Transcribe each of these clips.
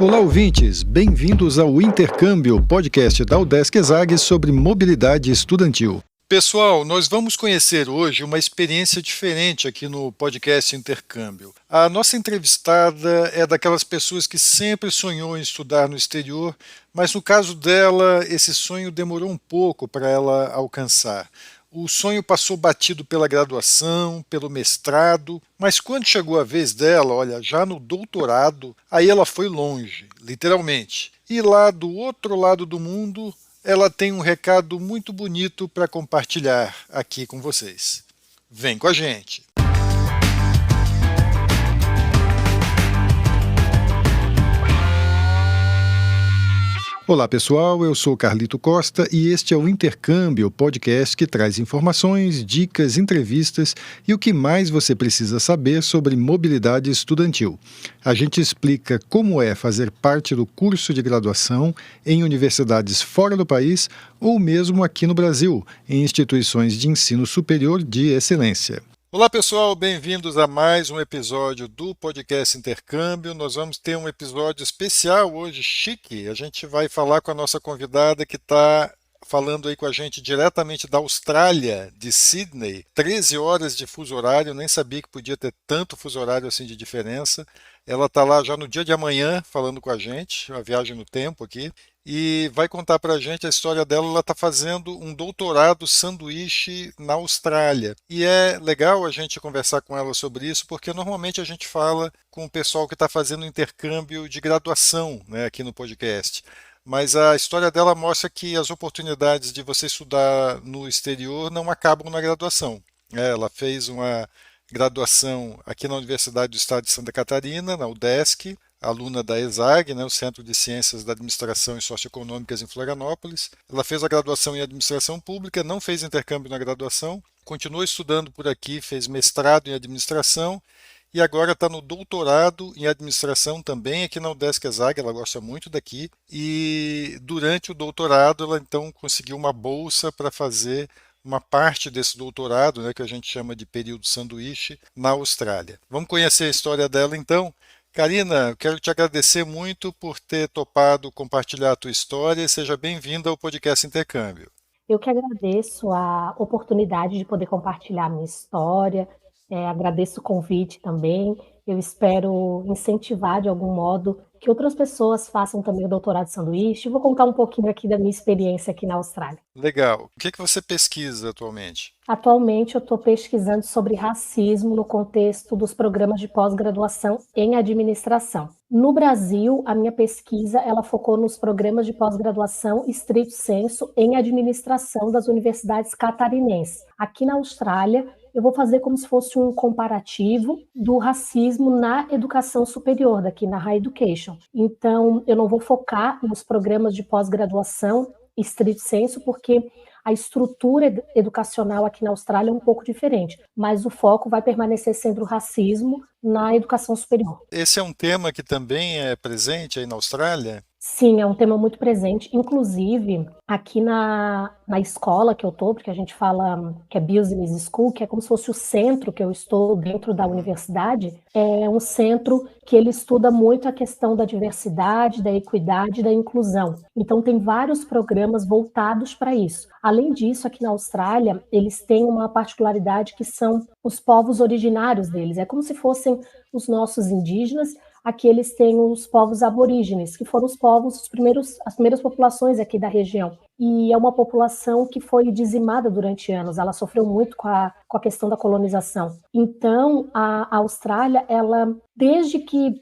Olá, ouvintes! Bem-vindos ao Intercâmbio, podcast da UDESC ESAG sobre mobilidade estudantil. Pessoal, nós vamos conhecer hoje uma experiência diferente aqui no podcast Intercâmbio. A nossa entrevistada é daquelas pessoas que sempre sonhou em estudar no exterior, mas no caso dela, esse sonho demorou um pouco para ela alcançar. O sonho passou batido pela graduação, pelo mestrado, mas quando chegou a vez dela, olha, já no doutorado, aí ela foi longe, literalmente. E lá do outro lado do mundo, ela tem um recado muito bonito para compartilhar aqui com vocês. Vem com a gente! Olá pessoal, eu sou Carlito Costa e este é o Intercâmbio, podcast que traz informações, dicas, entrevistas e o que mais você precisa saber sobre mobilidade estudantil. A gente explica como é fazer parte do curso de graduação em universidades fora do país ou mesmo aqui no Brasil, em instituições de ensino superior de excelência. Olá pessoal, bem-vindos a mais um episódio do podcast Intercâmbio. Nós vamos ter um episódio especial hoje, chique. A gente vai falar com a nossa convidada que está falando aí com a gente diretamente da Austrália, de Sydney. 13 horas de fuso horário, nem sabia que podia ter tanto fuso horário assim de diferença. Ela está lá já no dia de amanhã falando com a gente, uma viagem no tempo aqui. E vai contar para a gente a história dela. Ela está fazendo um doutorado sanduíche na Austrália. E é legal a gente conversar com ela sobre isso, porque normalmente a gente fala com o pessoal que está fazendo intercâmbio de graduação, né, aqui no podcast. Mas a história dela mostra que as oportunidades de você estudar no exterior não acabam na graduação. Ela fez uma graduação aqui na Universidade do Estado de Santa Catarina, na UDESC, aluna da ESAG, né, o Centro de Ciências da Administração e Socioeconômicas em Florianópolis. Ela fez a graduação em Administração Pública, não fez intercâmbio na graduação, continuou estudando por aqui, fez mestrado em Administração e agora está no doutorado em Administração também aqui na UDESC ESAG. Ela gosta muito daqui e durante o doutorado ela então conseguiu uma bolsa para fazer uma parte desse doutorado, né, que a gente chama de período sanduíche, na Austrália. Vamos conhecer a história dela então? Karina, eu quero te agradecer muito por ter topado compartilhar a tua história e seja bem-vinda ao podcast Intercâmbio. Eu que agradeço a oportunidade de poder compartilhar a minha história, agradeço o convite também. Eu espero incentivar de algum modo que outras pessoas façam também o doutorado de sanduíche. Vou contar um pouquinho aqui da minha experiência aqui na Austrália. Legal. O que você pesquisa atualmente? Atualmente eu estou pesquisando sobre racismo no contexto dos programas de pós-graduação em administração. No Brasil, a minha pesquisa ela focou nos programas de pós-graduação estrito sensu em administração das universidades catarinenses. Aqui na Austrália, eu vou fazer como se fosse um comparativo do racismo na educação superior, daqui na Higher Education. Então, eu não vou focar nos programas de pós-graduação estrito sensu, porque a estrutura educacional aqui na Austrália é um pouco diferente, mas o foco vai permanecer sendo o racismo na educação superior. Esse é um tema que também é presente aí na Austrália? Sim, é um tema muito presente. Inclusive, aqui na escola que eu estou, porque a gente fala que é Business School, que é como se fosse o centro que eu estou dentro da universidade, é um centro que ele estuda muito a questão da diversidade, da equidade e da inclusão. Então, tem vários programas voltados para isso. Além disso, aqui na Austrália, eles têm uma particularidade que são os povos originários deles. É como se fossem os nossos indígenas. Aqui eles têm os povos aborígenes, que foram os povos, as primeiras populações aqui da região. E é uma população que foi dizimada durante anos, ela sofreu muito com a questão da colonização. Então, a Austrália, ela, desde que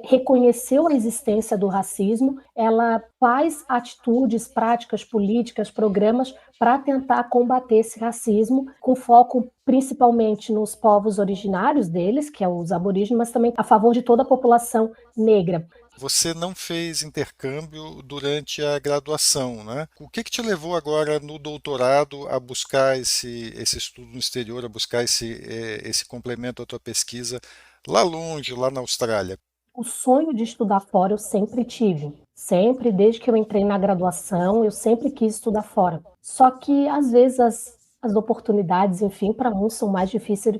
reconheceu a existência do racismo, ela faz atitudes, práticas, políticas, programas para tentar combater esse racismo, com foco principalmente nos povos originários deles, que é os aborígenes, mas também a favor de toda a população negra. Você não fez intercâmbio durante a graduação, né? O que te levou agora no doutorado a buscar esse estudo no exterior, a buscar esse complemento à tua pesquisa lá longe, lá na Austrália? O sonho de estudar fora eu sempre tive. Sempre, desde que eu entrei na graduação, eu sempre quis estudar fora. Só que, às vezes, as oportunidades, enfim, para uns são mais difíceis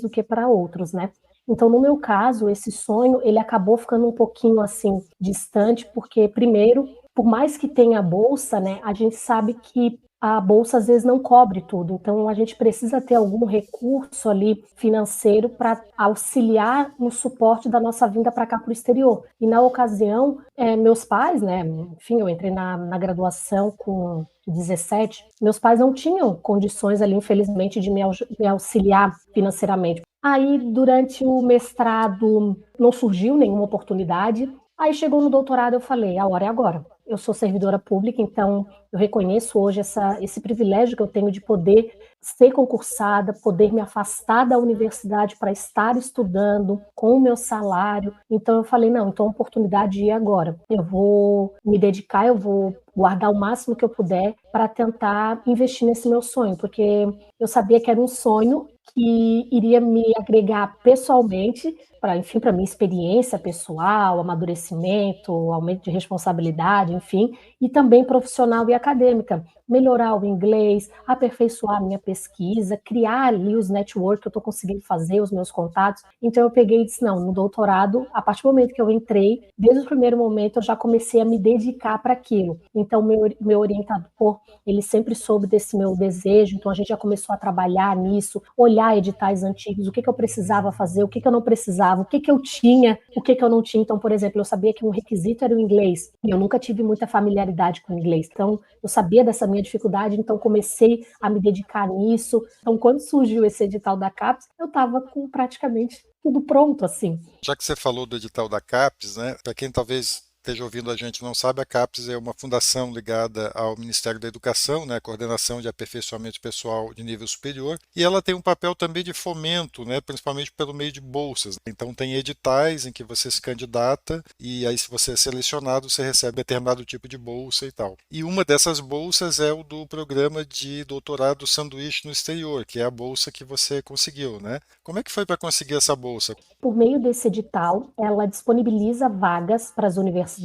do que para outros, né? Então, no meu caso, esse sonho, ele acabou ficando um pouquinho, assim, distante, porque, primeiro, por mais que tenha bolsa, né, a gente sabe que a bolsa às vezes não cobre tudo, então a gente precisa ter algum recurso ali financeiro para auxiliar no suporte da nossa vinda para cá para o exterior. E na ocasião, meus pais, né, enfim, eu entrei na graduação com 17, meus pais não tinham condições ali, infelizmente, de me auxiliar financeiramente. Aí, durante o mestrado, não surgiu nenhuma oportunidade. Aí chegou no doutorado, eu falei, a hora é agora. Eu sou servidora pública, então eu reconheço hoje esse privilégio que eu tenho de poder ser concursada, poder me afastar da universidade para estar estudando com o meu salário. Então eu falei, não, então a oportunidade é agora. Eu vou me dedicar, eu vou guardar o máximo que eu puder para tentar investir nesse meu sonho, porque eu sabia que era um sonho que iria me agregar pessoalmente, para, enfim, para minha experiência pessoal, amadurecimento, aumento de responsabilidade, enfim, e também profissional e acadêmica. Melhorar o inglês, aperfeiçoar a minha pesquisa, criar ali os networks que eu estou conseguindo fazer, os meus contatos. Então eu peguei e disse, não, no doutorado, a partir do momento que eu entrei, desde o primeiro momento eu já comecei a me dedicar para aquilo. Então meu orientador, ele sempre soube desse meu desejo, então a gente já começou a trabalhar nisso, olhar editais antigos, o que eu precisava fazer, o que eu não precisava, o que eu tinha, o que eu não tinha. Então, por exemplo, eu sabia que um requisito era o inglês, e eu nunca tive muita familiaridade com o inglês. Então, eu sabia dessa minha dificuldade, então comecei a me dedicar nisso. Então, quando surgiu esse edital da CAPES, eu estava com praticamente tudo pronto, assim. Já que você falou do edital da CAPES, né, para quem talvez esteja ouvindo a gente não sabe, a CAPES é uma fundação ligada ao Ministério da Educação, né, coordenação de aperfeiçoamento pessoal de nível superior, e ela tem um papel também de fomento, né, principalmente pelo meio de bolsas. Então tem editais em que você se candidata e aí se você é selecionado, você recebe determinado tipo de bolsa e tal. E uma dessas bolsas é o do programa de doutorado sanduíche no exterior, que é a bolsa que você conseguiu, né? Como é que foi para conseguir essa bolsa? Por meio desse edital, ela disponibiliza vagas para as universidades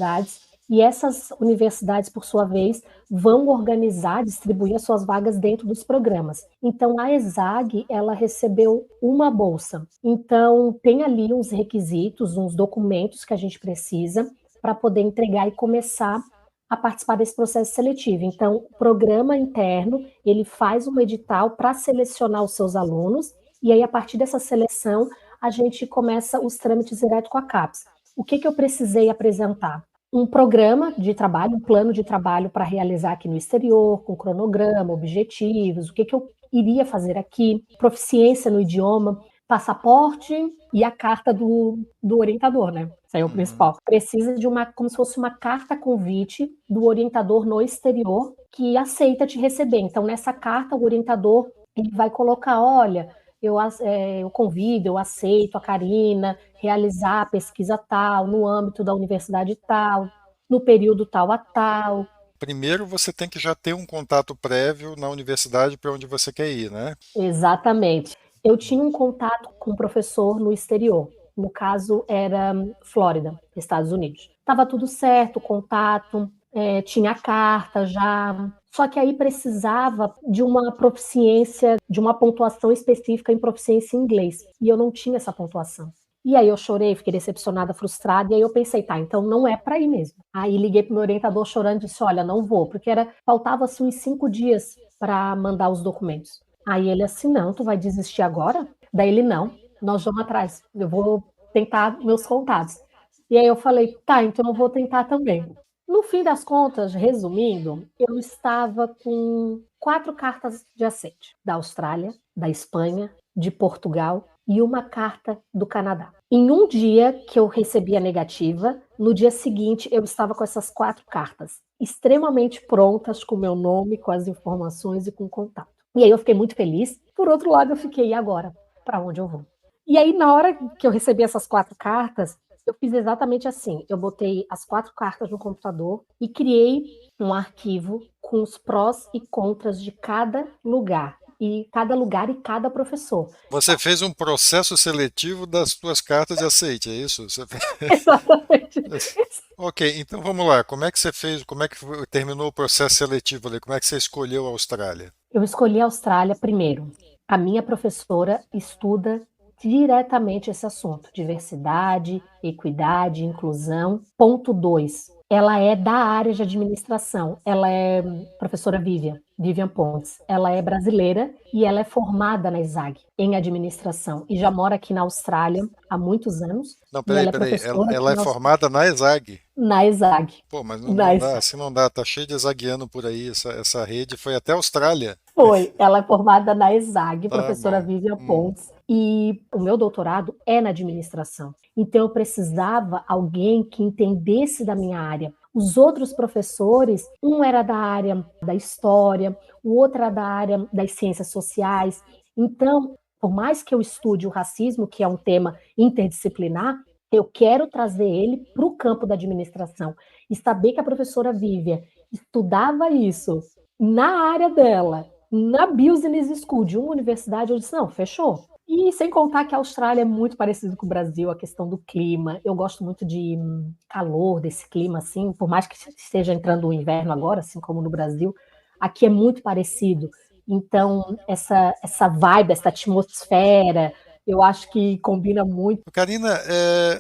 e essas universidades, por sua vez, vão organizar, distribuir as suas vagas dentro dos programas. Então, a ESAG, ela recebeu uma bolsa. Então, tem ali uns requisitos, uns documentos que a gente precisa para poder entregar e começar a participar desse processo seletivo. Então, o programa interno, ele faz um edital para selecionar os seus alunos e aí, a partir dessa seleção, a gente começa os trâmites direto com a CAPES. O que eu precisei apresentar? Um programa de trabalho, um plano de trabalho para realizar aqui no exterior, com cronograma, objetivos, o que eu iria fazer aqui, proficiência no idioma, passaporte e a carta do orientador, né? Isso aí é o principal. Precisa de como se fosse uma carta convite do orientador no exterior que aceita te receber. Então, nessa carta, o orientador ele vai colocar, olha, eu convido, eu aceito a Karina realizar a pesquisa tal, no âmbito da universidade tal, no período tal a tal. Primeiro você tem que já ter um contato prévio na universidade para onde você quer ir, né? Exatamente. Eu tinha um contato com um professor no exterior, no caso era Flórida, Estados Unidos. Estava tudo certo, contato, tinha a carta já, só que aí precisava de uma proficiência, de uma pontuação específica em proficiência em inglês, e eu não tinha essa pontuação. E aí eu chorei, fiquei decepcionada, frustrada, e aí eu pensei, tá, então não é para ir mesmo. Aí liguei pro meu orientador chorando e disse, olha, não vou, porque faltava assim, uns 5 dias para mandar os documentos. Aí ele assim, não, tu vai desistir agora? Daí ele, não, nós vamos atrás, eu vou tentar meus contatos. E aí eu falei, tá, então eu vou tentar também. No fim das contas, resumindo, eu estava com 4 cartas de aceite, da Austrália, da Espanha, de Portugal e uma carta do Canadá. Em um dia que eu recebi a negativa, no dia seguinte eu estava com essas 4 cartas, extremamente prontas, com meu nome, com as informações e com contato. E aí eu fiquei muito feliz. Por outro lado, eu fiquei, e agora? Para onde eu vou? E aí, na hora que eu recebi essas 4 cartas, eu fiz exatamente assim. Eu botei as 4 cartas no computador e criei um arquivo com os prós e contras de cada lugar. E cada professor. Você fez um processo seletivo das suas cartas de aceite, é isso? Você Exatamente. Ok, então vamos lá. Como é que você fez? Como é que terminou o processo seletivo ali? Como é que você escolheu a Austrália? Eu escolhi a Austrália primeiro. A minha professora estuda diretamente esse assunto: diversidade, equidade, inclusão. Ponto 2, ela é da área de administração, ela é professora Vivian Pontes, ela é brasileira e ela é formada na ESAG, em administração, e já mora aqui na Austrália há muitos anos, Não, e peraí, ela é peraí. professora Ela aqui é na Austrália, formada na ESAG. na ESAG, Pô, mas na não dá, ESAG. assim não dá. Tá cheio de exaguiano por aí. Essa rede foi até a Austrália. Foi, ela é formada na ESAG, Tá professora bom. Vivian Pontes, e o meu doutorado é na administração. Então eu precisava alguém que entendesse da minha área. Os outros professores, um era da área da história, o outro era da área das ciências sociais. Então, por mais que eu estude o racismo, que é um tema interdisciplinar, eu quero trazer ele para o campo da administração. E saber que a professora Vivian estudava isso na área dela, na Business School de uma universidade, eu disse, não, fechou. E sem contar que a Austrália é muito parecido com o Brasil, a questão do clima. Eu gosto muito de calor, desse clima, assim, por mais que esteja entrando o inverno agora, assim como no Brasil, aqui é muito parecido. Então, essa vibe, essa atmosfera, eu acho que combina muito. Karina,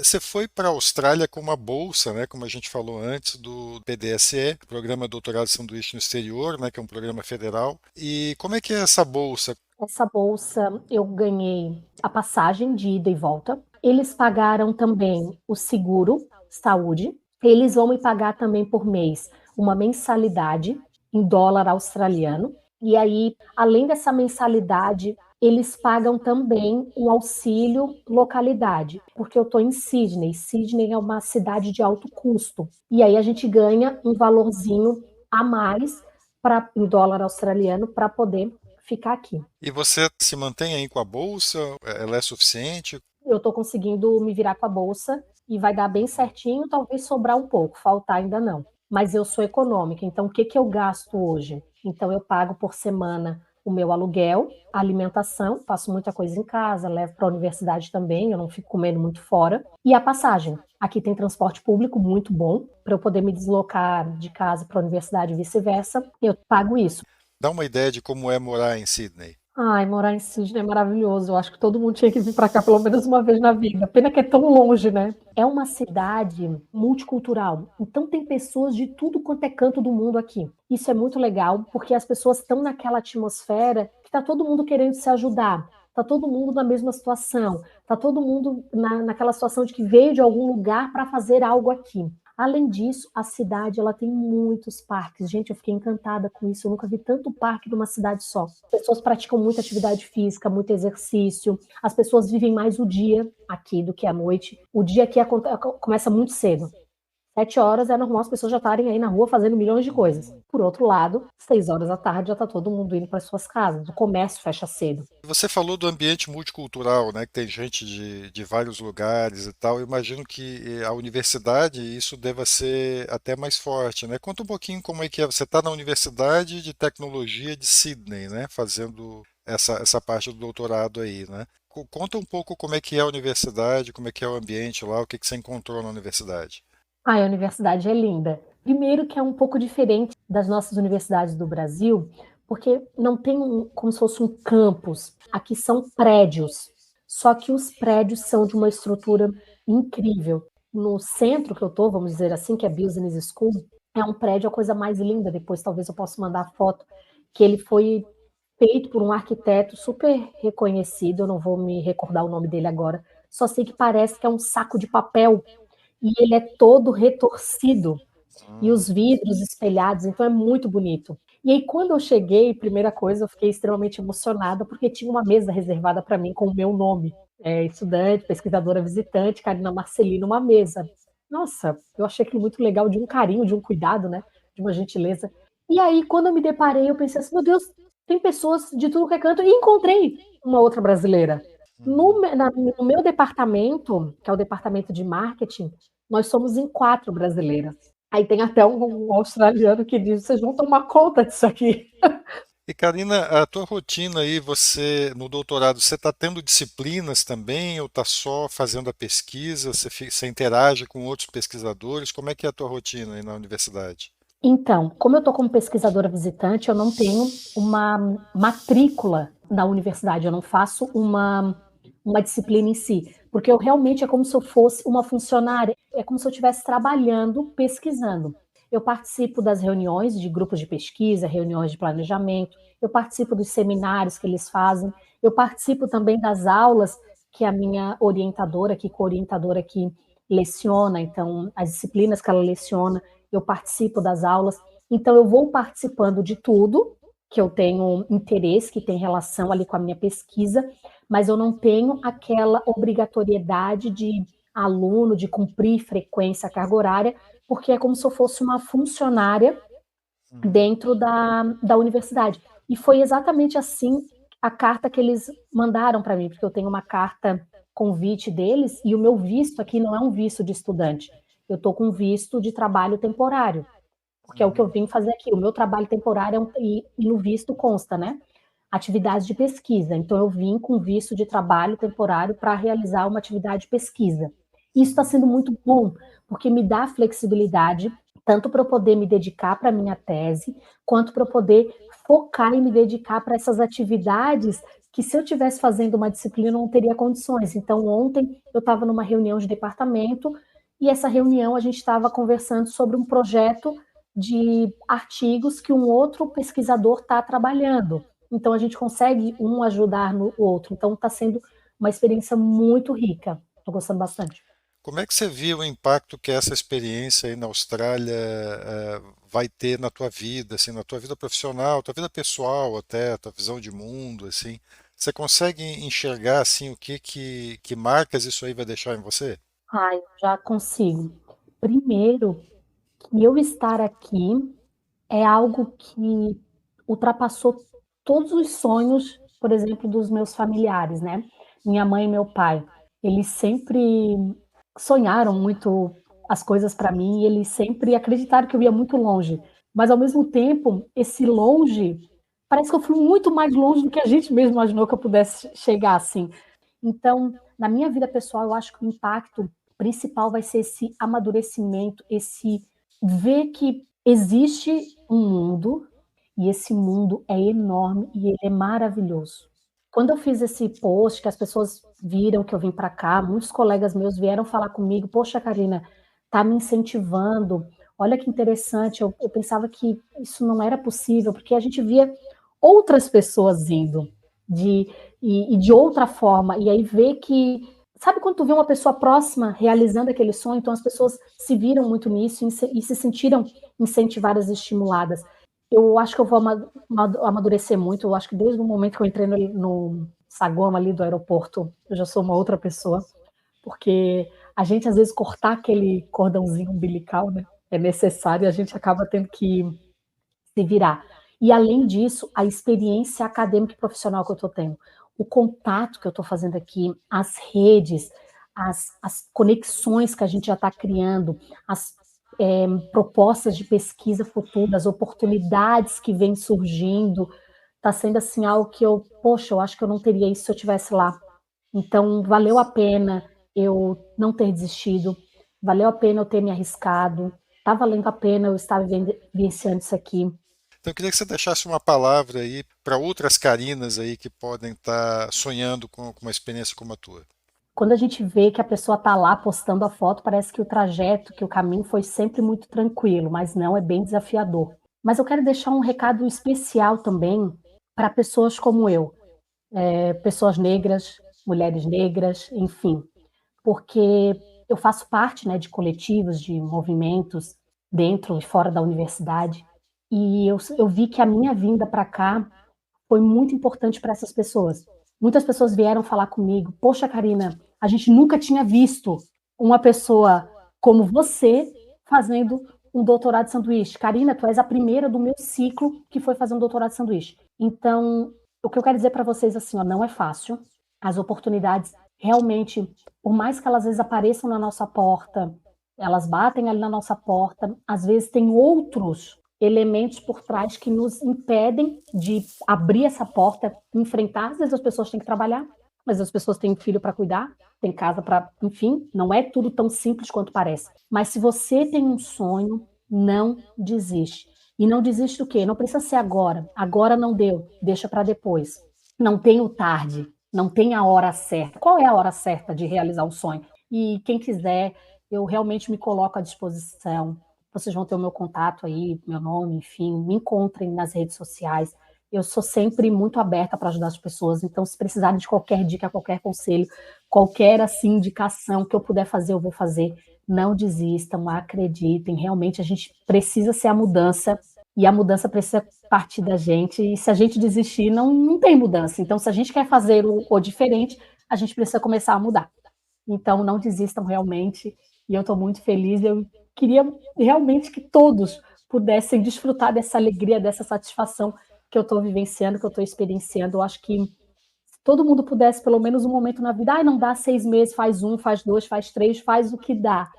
você foi para a Austrália com uma bolsa, né, como a gente falou antes, do PDSE, Programa Doutorado Sanduíche no Exterior, né, que é um programa federal. E como é que é essa bolsa? Essa bolsa eu ganhei a passagem de ida e volta. Eles pagaram também o seguro saúde. Eles vão me pagar também por mês uma mensalidade em dólar australiano. E aí, além dessa mensalidade, eles pagam também um auxílio localidade, porque eu estou em Sydney. Sydney é uma cidade de alto custo. E aí a gente ganha um valorzinho a mais em dólar australiano para poder ficar aqui. E você se mantém aí com a bolsa? Ela é suficiente? Eu estou conseguindo me virar com a bolsa e vai dar bem certinho, talvez sobrar um pouco, faltar ainda não. Mas eu sou econômica, então o que que eu gasto hoje? Então eu pago por semana o meu aluguel, a alimentação, faço muita coisa em casa, levo para a universidade também, eu não fico comendo muito fora, e a passagem. Aqui tem transporte público muito bom, para eu poder me deslocar de casa para a universidade e vice-versa, eu pago isso. Dá uma ideia de como é morar em Sydney. Ai, morar em Sydney é maravilhoso. Eu acho que todo mundo tinha que vir para cá pelo menos uma vez na vida. Pena que é tão longe, né? É uma cidade multicultural. Então tem pessoas de tudo quanto é canto do mundo aqui. Isso é muito legal, porque as pessoas estão naquela atmosfera que tá todo mundo querendo se ajudar. Tá todo mundo na mesma situação. Tá todo mundo naquela situação de que veio de algum lugar para fazer algo aqui. Além disso, a cidade ela tem muitos parques. Gente, eu fiquei encantada com isso. Eu nunca vi tanto parque numa cidade só. As pessoas praticam muita atividade física, muito exercício. As pessoas vivem mais o dia aqui do que a noite. O dia aqui começa muito cedo. 7 horas é normal as pessoas já estarem aí na rua fazendo milhões de coisas. Por outro lado, 6 horas da tarde já está todo mundo indo para suas casas. O comércio fecha cedo. Você falou do ambiente multicultural, né, que tem gente de vários lugares e tal. Eu imagino que a universidade, isso deva ser até mais forte, né? Conta um pouquinho como é que é. Você está na Universidade de Tecnologia de Sydney, né, fazendo essa parte do doutorado aí, né? Conta um pouco como é que é a universidade, como é que é o ambiente lá, o que que você encontrou na universidade. Ai, a universidade é linda. Primeiro que é um pouco diferente das nossas universidades do Brasil, porque não tem como se fosse um campus. Aqui são prédios. Só que os prédios são de uma estrutura incrível. No centro que eu estou, vamos dizer assim, que é Business School, é um prédio a coisa mais linda. Depois talvez eu possa mandar foto, que ele foi feito por um arquiteto super reconhecido. Eu não vou me recordar o nome dele agora. Só sei que parece que é um saco de papel e ele é todo retorcido e os vidros espelhados, então é muito bonito. E aí, quando eu cheguei, primeira coisa, eu fiquei extremamente emocionada, porque tinha uma mesa reservada para mim com o meu nome. Estudante, pesquisadora visitante, Karina Marcelino, uma mesa. Nossa, eu achei aquilo muito legal, de um carinho, de um cuidado, né? De uma gentileza. E aí, quando eu me deparei, eu pensei assim, meu Deus, tem pessoas de tudo que é canto, e encontrei uma outra brasileira. No meu departamento, que é o departamento de marketing, nós somos em 4 brasileiras. Aí tem até um australiano que diz: vocês vão tomar conta disso aqui. E Karina, a tua rotina aí, você no doutorado, você está tendo disciplinas também ou está só fazendo a pesquisa? Você interage com outros pesquisadores? Como é que é a tua rotina aí na universidade? Então, como eu estou como pesquisadora visitante, eu não tenho uma matrícula na universidade, eu não faço uma disciplina em si, porque eu realmente é como se eu fosse uma funcionária, é como se eu estivesse trabalhando, pesquisando. Eu participo das reuniões de grupos de pesquisa, reuniões de planejamento, eu participo dos seminários que eles fazem, eu participo também das aulas que a minha orientadora, que co-orientadora que leciona, então as disciplinas que ela leciona, eu participo das aulas, então eu vou participando de tudo que eu tenho interesse, que tem relação ali com a minha pesquisa, mas eu não tenho aquela obrigatoriedade de aluno, de cumprir frequência, carga horária, porque é como se eu fosse uma funcionária dentro da universidade. E foi exatamente assim a carta que eles mandaram para mim, porque eu tenho uma carta convite deles e o meu visto aqui não é um visto de estudante. Eu estou com visto de trabalho temporário, porque é o que eu Uhum. vim fazer aqui. O meu trabalho temporário e no visto consta, né? Atividades de pesquisa. Então, eu vim com visto de trabalho temporário para realizar uma atividade de pesquisa. Isso está sendo muito bom, porque me dá flexibilidade, tanto para eu poder me dedicar para a minha tese, quanto para eu poder focar e me dedicar para essas atividades que, se eu estivesse fazendo uma disciplina, eu não teria condições. Então, ontem eu estava numa reunião de departamento e essa reunião a gente estava conversando sobre um projeto de artigos que um outro pesquisador está trabalhando. Então a gente consegue um ajudar no outro. Então está sendo uma experiência muito rica. Estou gostando bastante. Como é que você viu o impacto que essa experiência aí na Austrália vai ter na tua vida, assim, na tua vida profissional, tua vida pessoal até, tua visão de mundo, assim? Você consegue enxergar assim que marcas isso aí vai deixar em você? Ai, já consigo. Primeiro, que eu estar aqui é algo que ultrapassou todos os sonhos, por exemplo, dos meus familiares, né? Minha mãe e meu pai, eles sempre sonharam muito as coisas para mim e eles sempre acreditaram que eu ia muito longe. Mas ao mesmo tempo, esse longe, parece que eu fui muito mais longe do que a gente mesmo imaginou que eu pudesse chegar assim. Então, na minha vida pessoal, eu acho que o impacto principal vai ser esse amadurecimento, esse ver que existe um mundo e esse mundo é enorme e ele é maravilhoso. Quando eu fiz esse post, que as pessoas viram que eu vim para cá, muitos colegas meus vieram falar comigo: Poxa, Karina, tá me incentivando. Olha que interessante. Eu pensava que isso não era possível, porque a gente via outras pessoas indo e de outra forma. E aí ver que. Sabe quando tu vê uma pessoa próxima realizando aquele sonho? Então as pessoas se viram muito nisso e se sentiram incentivadas e estimuladas. Eu acho que eu vou amadurecer muito. Eu acho que desde o momento que eu entrei no saguão ali do aeroporto, eu já sou uma outra pessoa, porque a gente às vezes cortar aquele cordãozinho umbilical, né? É necessário e a gente acaba tendo que se virar. E além disso, a experiência acadêmica e profissional que eu estou tendo, o contato que eu estou fazendo aqui, as redes, as conexões que a gente já está criando, as propostas de pesquisa futuras, oportunidades que vêm surgindo, está sendo assim algo que eu, poxa, eu acho que eu não teria isso se eu estivesse lá. Então, valeu a pena eu não ter desistido, valeu a pena eu ter me arriscado, está valendo a pena eu estar vivenciando isso aqui. Então, eu queria que você deixasse uma palavra aí para outras Carinas aí que podem estar sonhando com uma experiência como a tua. Quando a gente vê que a pessoa está lá postando a foto, parece que o trajeto, que o caminho foi sempre muito tranquilo, mas não, é bem desafiador. Mas eu quero deixar um recado especial também para pessoas como eu, pessoas negras, mulheres negras, enfim, porque eu faço parte, né, de coletivos, de movimentos dentro e fora da universidade, e eu vi que a minha vinda para cá foi muito importante para essas pessoas. Muitas pessoas vieram falar comigo: Poxa, Karina, a gente nunca tinha visto uma pessoa como você fazendo um doutorado de sanduíche. Karina, tu és a primeira do meu ciclo que foi fazer um doutorado de sanduíche. Então, o que eu quero dizer para vocês assim, ó, não é fácil. As oportunidades realmente, por mais que elas às vezes apareçam na nossa porta, elas batem ali na nossa porta, às vezes tem outros elementos por trás que nos impedem de abrir essa porta, enfrentar. Às vezes as pessoas têm que trabalhar, mas as pessoas têm filho para cuidar, tem casa para, enfim, não é tudo tão simples quanto parece. Mas se você tem um sonho, não desiste. E não desiste do quê? Não precisa ser agora. Agora não deu, deixa para depois. Não tem o tarde. não tem a hora certa. Qual é a hora certa de realizar um sonho? E quem quiser, eu realmente me coloco à disposição. Vocês vão ter o meu contato aí, meu nome, enfim, me encontrem nas redes sociais. Eu sou sempre muito aberta para ajudar as pessoas, então se precisarem de qualquer dica, qualquer conselho, qualquer assim, indicação que eu puder fazer, eu vou fazer. Não desistam, acreditem, realmente a gente precisa ser a mudança, e a mudança precisa partir da gente, e se a gente desistir, não tem mudança. Então, se a gente quer fazer o diferente, a gente precisa começar a mudar. Então, não desistam realmente, e eu estou muito feliz, eu queria realmente que todos pudessem desfrutar dessa alegria, dessa satisfação que eu estou vivenciando, que eu estou experienciando. Eu acho que se todo mundo pudesse, pelo menos um momento na vida, não dá 6 meses, faz 1, faz 2, faz 3, faz o que dá,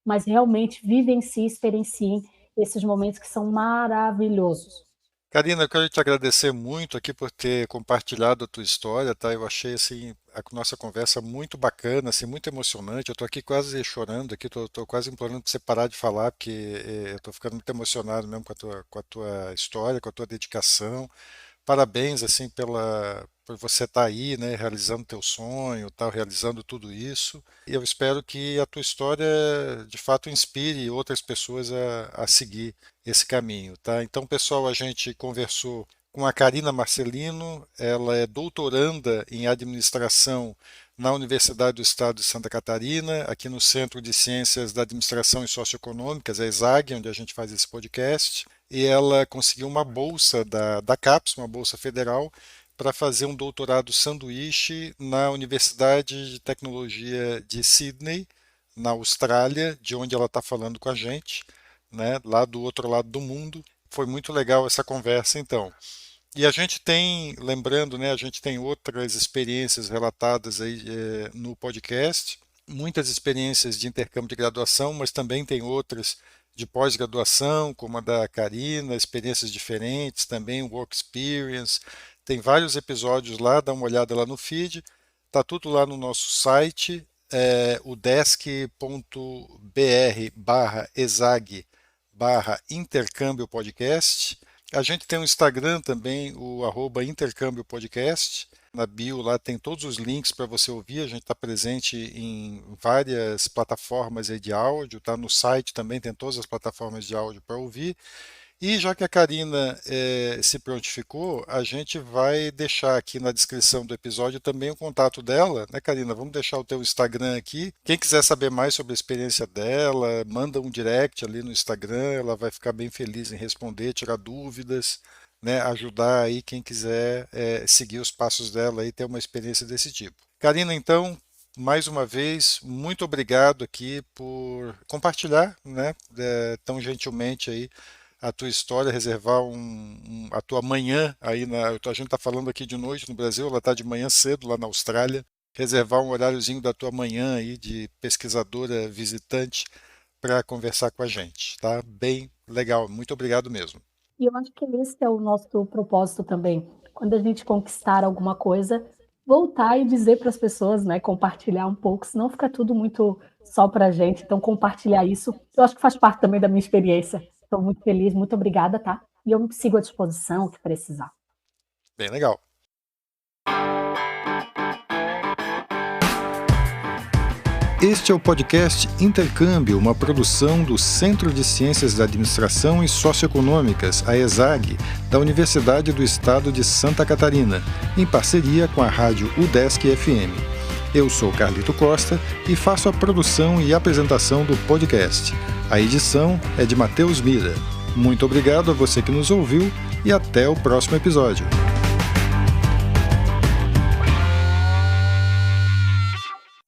mas realmente vivenciem, experienciem esses momentos que são maravilhosos. Karina, eu quero te agradecer muito aqui por ter compartilhado a tua história, tá? Eu achei assim a nossa conversa muito bacana, assim, muito emocionante. Eu tô aqui quase chorando aqui, tô quase implorando para você parar de falar, porque eu tô ficando muito emocionado mesmo com a tua história, com a tua dedicação. Parabéns assim por você estar aí, né, realizando teu sonho, tá, realizando tudo isso. E eu espero que a tua história de fato inspire outras pessoas a seguir esse caminho, tá? Então, pessoal, a gente conversou com a Karina Marcelino, ela é doutoranda em administração na Universidade do Estado de Santa Catarina, aqui no Centro de Ciências da Administração e Socioeconômicas, a ESAG, onde a gente faz esse podcast, e ela conseguiu uma bolsa da CAPES, uma bolsa federal, para fazer um doutorado sanduíche na Universidade de Tecnologia de Sydney, na Austrália, de onde ela está falando com a gente, né, lá do outro lado do mundo. Foi muito legal essa conversa, então. E a gente tem, lembrando, né, a gente tem outras experiências relatadas aí no podcast, muitas experiências de intercâmbio de graduação, mas também tem outras de pós-graduação, como a da Karina, experiências diferentes, também work experience. Tem vários episódios lá, dá uma olhada lá no feed. Tá tudo lá no nosso site, udesc.br/exag/intercâmbio podcast. A gente tem um Instagram também, o @intercâmbio podcast. Na bio lá tem todos os links para você ouvir. A gente está presente em várias plataformas aí de áudio, tá? No site também tem todas as plataformas de áudio para ouvir. E já que a Karina se prontificou, a gente vai deixar aqui na descrição do episódio também o contato dela, né, Karina? Vamos deixar o teu Instagram aqui. Quem quiser saber mais sobre a experiência dela, manda um direct ali no Instagram, ela vai ficar bem feliz em responder, tirar dúvidas, né, ajudar aí quem quiser seguir os passos dela e ter uma experiência desse tipo. Karina, então, mais uma vez, muito obrigado aqui por compartilhar, né, tão gentilmente aí a tua história, reservar a tua manhã aí a gente está falando aqui de noite no Brasil, ela está de manhã cedo lá na Austrália, reservar um horáriozinho da tua manhã aí de pesquisadora visitante para conversar com a gente, tá? Bem legal, muito obrigado mesmo. E eu acho que esse é o nosso propósito também. Quando a gente conquistar alguma coisa, voltar e dizer para as pessoas, né, compartilhar um pouco, senão fica tudo muito só para a gente. Então, compartilhar isso, eu acho que faz parte também da minha experiência. Estou muito feliz, muito obrigada, tá? E eu me sigo à disposição, o que precisar. Bem legal. Este é o podcast Intercâmbio, uma produção do Centro de Ciências da Administração e Socioeconômicas, a ESAG, da Universidade do Estado de Santa Catarina, em parceria com a rádio UDESC FM. Eu sou Carlito Costa e faço a produção e apresentação do podcast. A edição é de Matheus Mira. Muito obrigado a você que nos ouviu e até o próximo episódio.